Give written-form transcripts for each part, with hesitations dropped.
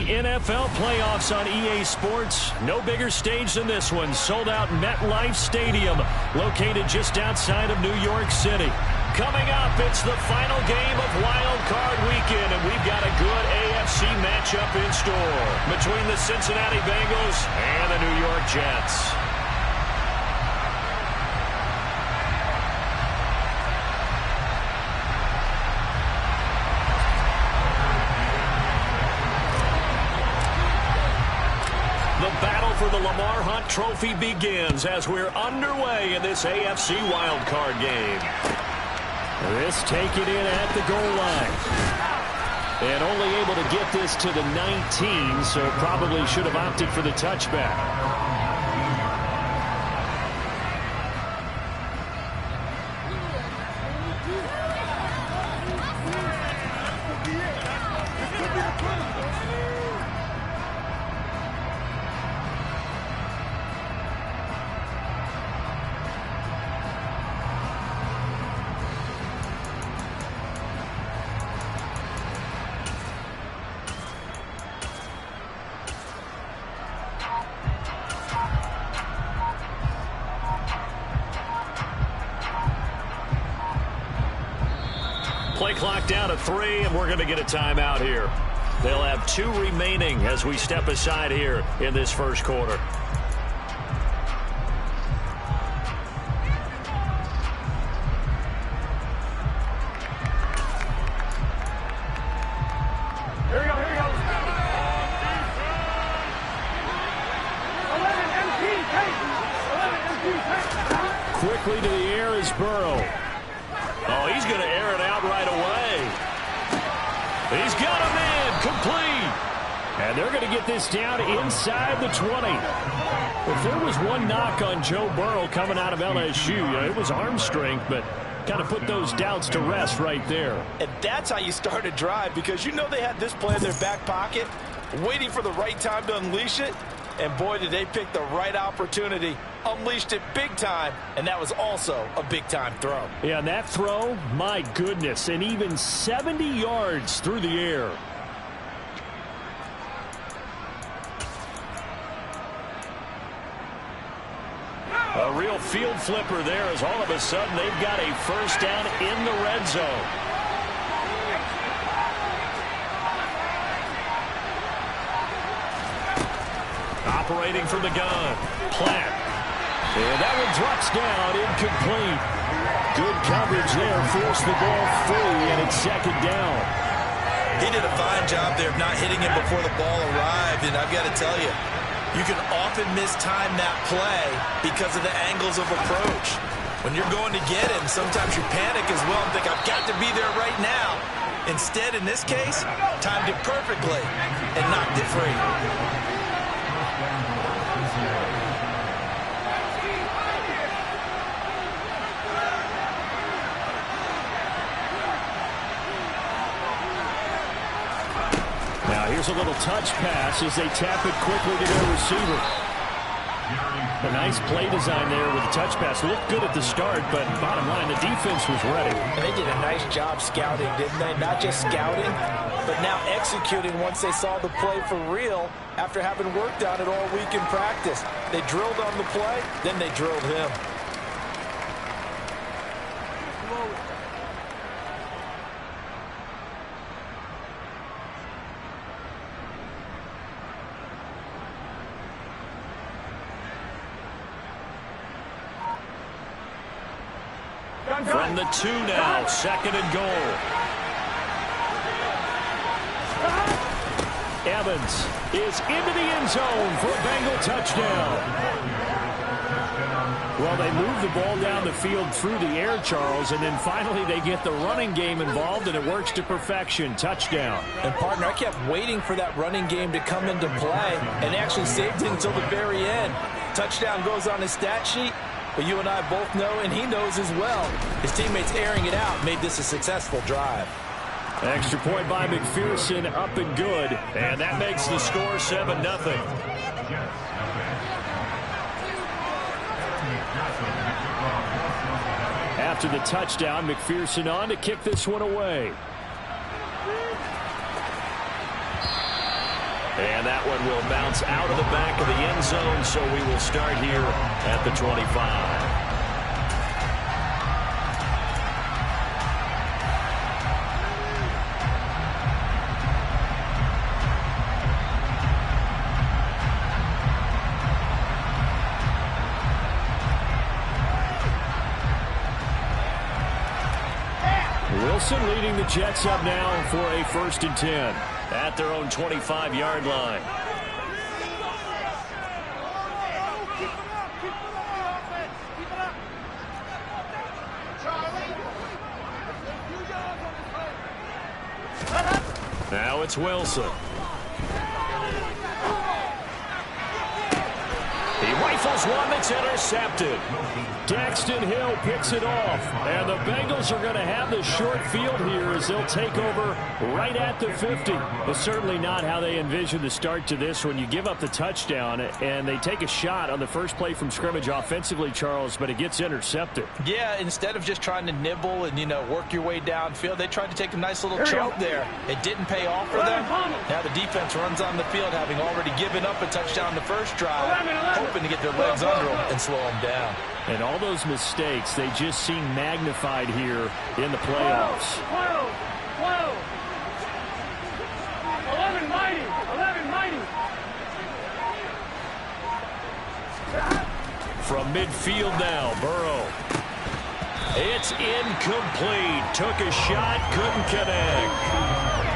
NFL playoffs on EA Sports. No bigger stage than this one. Sold out MetLife Stadium, located just outside of New York City. Coming up, it's the final game of Wild Card Weekend, and we've got a good AFC matchup in store between the Cincinnati Bengals and the New York Jets. The battle for the Lamar Hunt Trophy begins as we're underway in this AFC wildcard game. This taken in at the goal line. And only able to get this to the 19, so probably should have opted for the touchback. Play clock down to 3, and we're going to get a timeout here. They'll have 2 remaining as we step aside here in this first quarter. Quickly to the air is Burrow. Oh, he's going to air it out right away. He's got a man complete. And they're going to get this down inside the 20. If there was one knock on Joe Burrow coming out of LSU, it was arm strength, but kind of put those doubts to rest right there. And that's how you start a drive, because you know they had this play in their back pocket, waiting for the right time to unleash it. And boy, did they pick the right opportunity. Unleashed it big time, and that was also a big-time throw. Yeah, and that throw, my goodness, and even 70 yards through the air. A real field flipper there, as all of a sudden they've got a first down in the red zone. Operating from the gun, Platt. And that one drops down, incomplete. Good coverage there, forced the ball free, and it's second down. He did a fine job there of not hitting him before the ball arrived, and I've got to tell you, you can often mistime that play because of the angles of approach. When you're going to get him, sometimes you panic as well and think, I've got to be there right now. Instead, in this case, timed it perfectly and knocked it free. Here's a little touch pass as they tap it quickly to their receiver. A nice play design there with the touch pass. Looked good at the start, but bottom line, the defense was ready. And they did a nice job scouting, didn't they? Not just scouting, but now executing once they saw the play for real after having worked on it all week in practice. They drilled on the play, then they drilled him. From the 2 now, second and goal. Evans is into the end zone for a Bengal touchdown. Well, they move the ball down the field through the air, Charles, and then finally they get the running game involved, and it works to perfection. Touchdown. And, partner, I kept waiting for that running game to come into play and actually saved it until the very end. Touchdown goes on his stat sheet. But you and I both know, and he knows as well, his teammates airing it out made this a successful drive. Extra point by McPherson, up and good. And that makes the score 7-0. After the touchdown, McPherson on to kick this one away. And that one will bounce out of the back of the end zone, so we will start here at the 25. Wilson leading the Jets up now for a 1st and 10 at their own 25-yard line. Now it's Wilson. He rifles one that's intercepted. Daxton Hill picks it off. And the Bengals are going to have the short field here as they'll take over right at the 50. But certainly not how they envision the start to this when you give up the touchdown and they take a shot on the first play from scrimmage offensively, Charles, but it gets intercepted. Yeah, instead of just trying to nibble and, work your way downfield, they tried to take a nice little chunk there. It didn't pay off for them. Now the defense runs on the field, having already given up a touchdown the first drive, hoping to get their legs under them and slow them down. And all those mistakes, they just seem magnified here in the playoffs. 11 mighty. From midfield now, Burrow. It's incomplete. Took a shot, couldn't connect.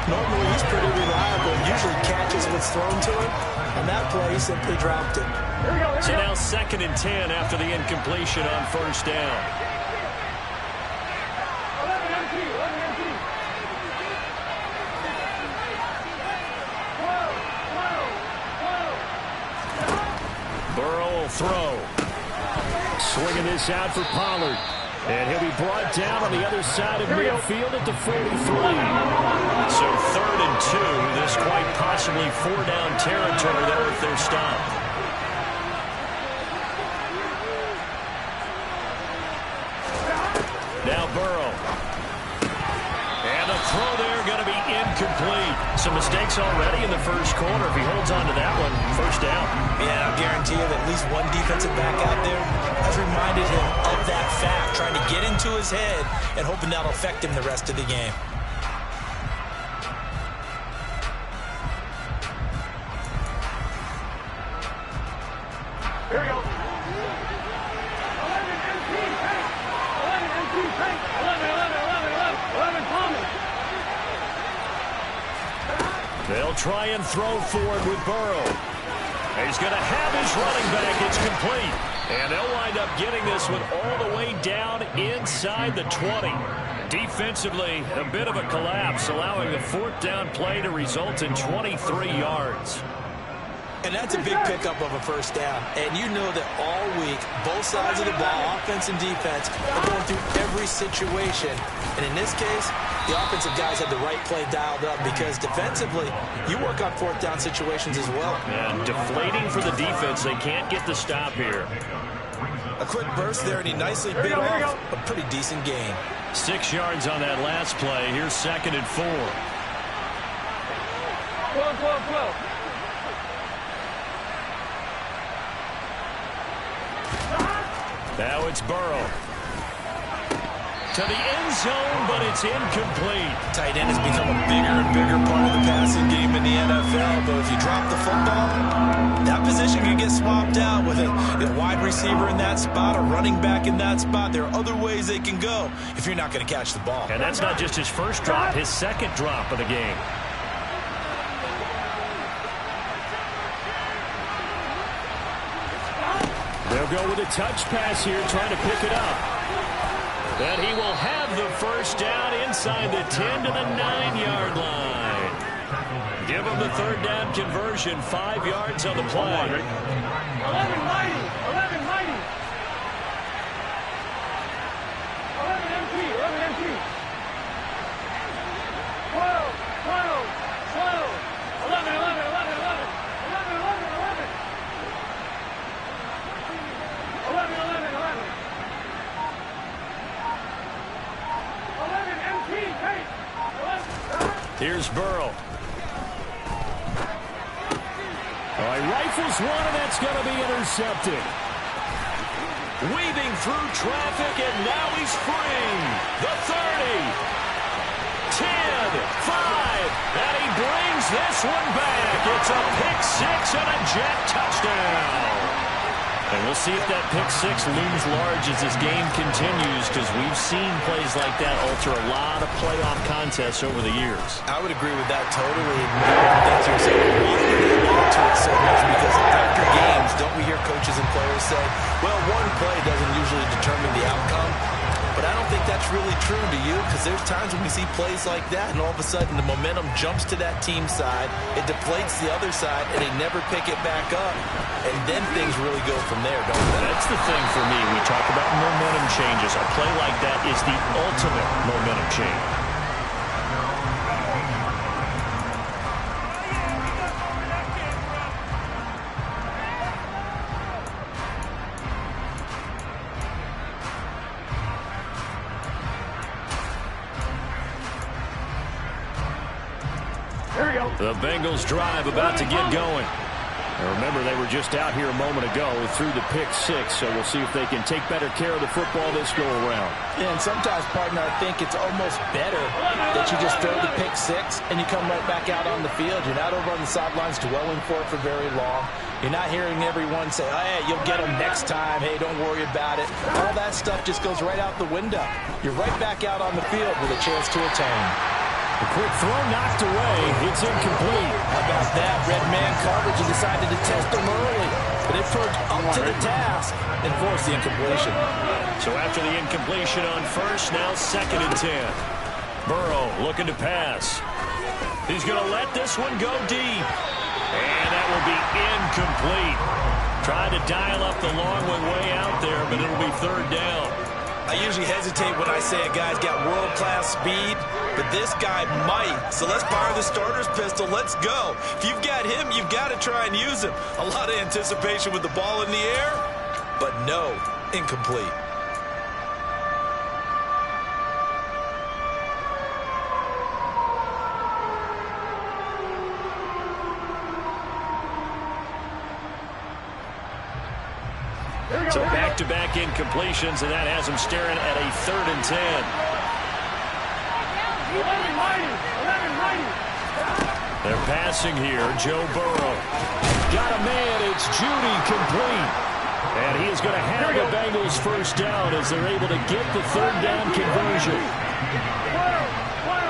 Normally he's pretty reliable. Usually catches what's thrown to him. On that play, he simply dropped it. So now 2nd and 10 after the incompletion on 1st down. Burrow will throw. Swinging this out for Pollard. And he'll be brought down on the other side of midfield at the 43. So 3rd and 2. This quite possibly 4-down territory there if they're stopped. Now Burrow. And the throw there going to be incomplete. Some mistakes already in the first quarter. If he holds on to that one, 1st down. Yeah, I'll guarantee you that at least one defensive back out there has reminded him of that fact, trying to get into his head and hoping that'll affect him the rest of the game. Here we go. 11 Thomas. They'll try and throw forward with Burrow. He's going to have his running back. It's complete. And they'll wind up getting this one all the way down inside the 20. Defensively, a bit of a collapse, allowing the 4th down play to result in 23 yards. And that's a big pickup of a 1st down. And you know that all week, both sides of the ball, offense and defense, are going through every situation. And in this case, the offensive guys had the right play dialed up because defensively, you work on 4th down situations as well. And deflating for the defense. They can't get the stop here. A quick burst there, and he nicely bit off a pretty decent gain. 6 yards on that last play. Here's 2nd and 4. 12. Now it's Burrow. To the end zone, but it's incomplete. Tight end has become a bigger and bigger part of the passing game in the NFL, but if you drop the football, that position can get swapped out with a wide receiver in that spot, a running back in that spot. There are other ways they can go if you're not going to catch the ball. And that's not just his first drop, his 2nd drop of the game. They'll go with a touch pass here, trying to pick it up. And he will have the 1st down inside the 10 to the 9-yard line. Give him the 3rd down conversion, 5 yards on the play. 11 mighty. 11 MT. 12. 11. 11 MT. Here's Burrow. He rifles one, and that's going to be intercepted. Weaving through traffic, and now he's free. The 30. 10, 5, and he brings this one back. It's a pick six and a Jet touchdown. And we'll see if that pick six looms large as this game continues, because we've seen plays like that alter a lot of playoff contests over the years. I would agree with that totally. That's what you're saying. Why do they alter it so much? Because after games, don't we hear coaches and players say, well, one play doesn't usually determine the outcome? But I don't think that's really true, do you? Because there's times when we see plays like that, and all of a sudden the momentum jumps to that team side, it deflates the other side, and they never pick it back up. And then things really go from there, don't they? That's the thing for me. We talk about momentum changes. A play like that is the ultimate momentum change. The Bengals drive about to get going. And remember, they were just out here a moment ago through the pick six, so we'll see if they can take better care of the football this go-around. Yeah, and sometimes, partner, I think it's almost better that you just throw the pick six and you come right back out on the field. You're not over on the sidelines dwelling for it for very long. You're not hearing everyone say, oh, hey, you'll get them next time. Hey, don't worry about it. All that stuff just goes right out the window. You're right back out on the field with a chance to attain. A quick throw knocked away. It's incomplete. How about that? Red man coverage and decided to test them early. But it proved up to the task and forced the incompletion. So after the incompletion on first, now 2nd and 10. Burrow looking to pass. He's going to let this one go deep. And that will be incomplete. Trying to dial up the long one way out there, but it'll be 3rd down. I usually hesitate when I say a guy's got world-class speed, but this guy might. So let's fire the starter's pistol. Let's go. If you've got him, you've got to try and use him. A lot of anticipation with the ball in the air, but no, incomplete. So back-to-back incompletions, and that has him staring at a 3rd and 10. 11-90. They're passing here. Joe Burrow. Got a man. It's Judy complete. And he is going to have the Bengals 1st down as they're able to get the 3rd down conversion. 12.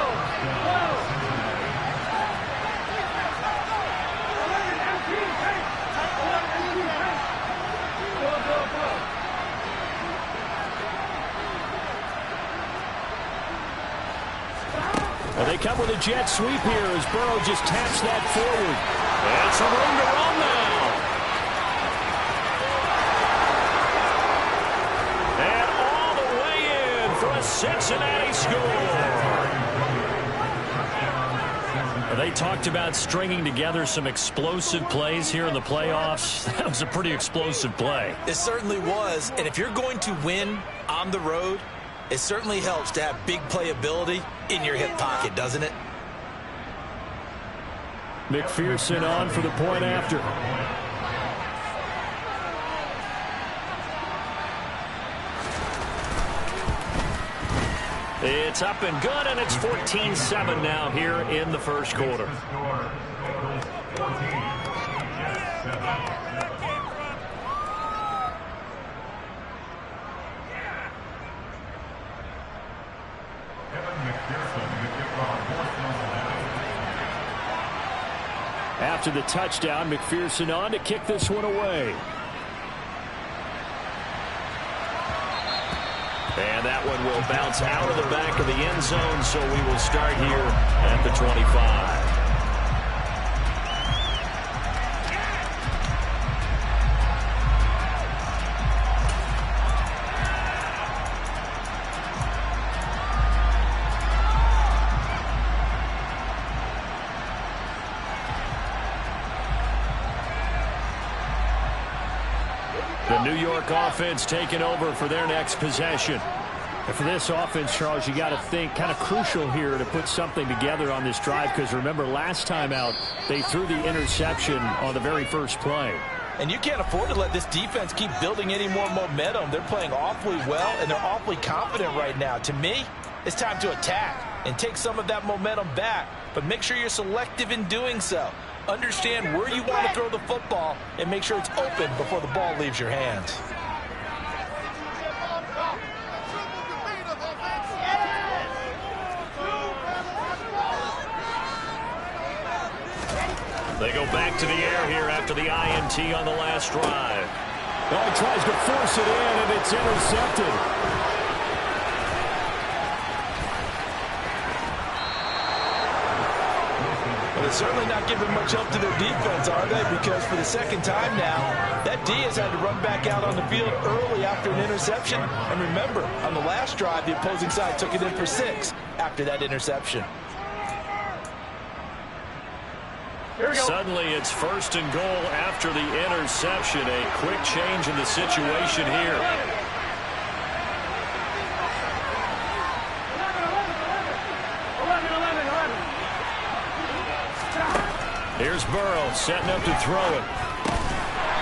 Well, they come with a jet sweep here as Burrow just taps that forward. And some room to run now. And all the way in for a Cincinnati score. They talked about stringing together some explosive plays here in the playoffs. That was a pretty explosive play. It certainly was. And if you're going to win on the road, it certainly helps to have big playability in your hip pocket, doesn't it? McPherson on for the point after. It's up and good, and it's 14-7 now here in the 1st quarter. After the touchdown, McPherson on to kick this one away. And that one will bounce out of the back of the end zone, so we will start here at the 25. The New York offense taking over for their next possession. And for this offense, Charles, you got to think kind of crucial here to put something together on this drive, because remember last time out they threw the interception on the very first play. And you can't afford to let this defense keep building any more momentum. They're playing awfully well, and they're awfully confident right now. To me, it's time to attack and take some of that momentum back, but make sure you're selective in doing so. Understand where you want to throw the football and make sure it's open before the ball leaves your hands. They go back to the air here after the INT on the last drive. Oh, he tries to force it in, and it's intercepted. Well, they're certainly not giving much help to their defense, are they? Because for the second time now, that D has had to run back out on the field early after an interception. And remember, on the last drive, the opposing side took it in for 6 after that interception. Suddenly it's 1st and goal after the interception. A quick change in the situation here. Here's Burrow setting up to throw it.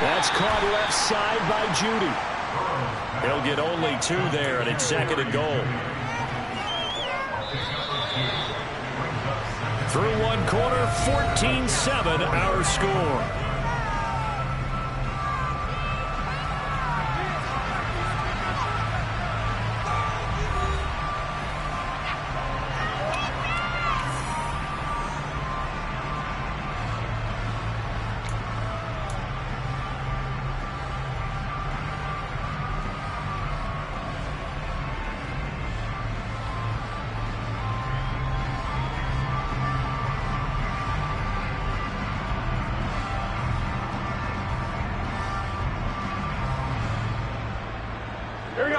That's caught left side by Judy. He'll get only 2 there, and it's 2nd and goal. Through one quarter, 14-7 our score.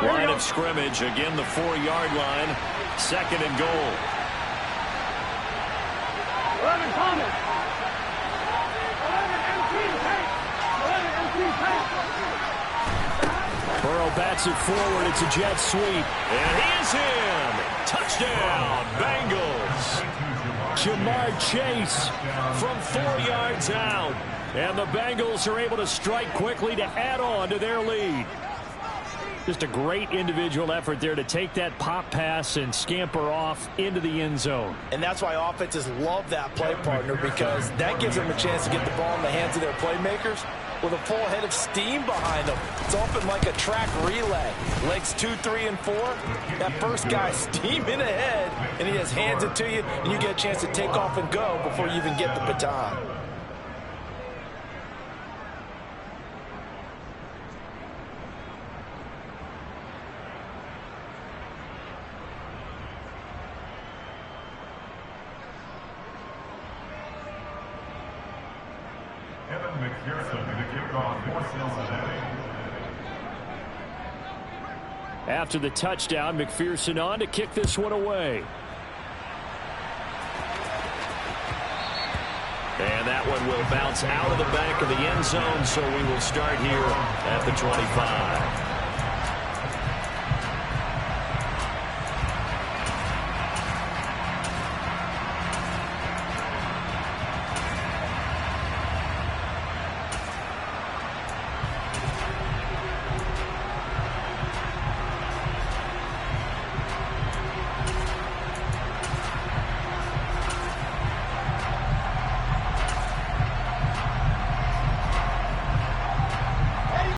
Line of scrimmage, again the 4-yard line, 2nd and goal. Burrow bats it forward. It's a jet sweep. And he is in. Touchdown, Bengals. Jamar Chase from 4 yards out. And the Bengals are able to strike quickly to add on to their lead. Just a great individual effort there to take that pop pass and scamper off into the end zone. And that's why offenses love that play, partner, because that gives them a chance to get the ball in the hands of their playmakers with a full head of steam behind them. It's often like a track relay. Legs 2, 3, and 4. That first guy steaming ahead, and he just hands it to you, and you get a chance to take off and go before you even get the baton. After the touchdown, McPherson on to kick this one away. And that one will bounce out of the back of the end zone, so we will start here at the 25.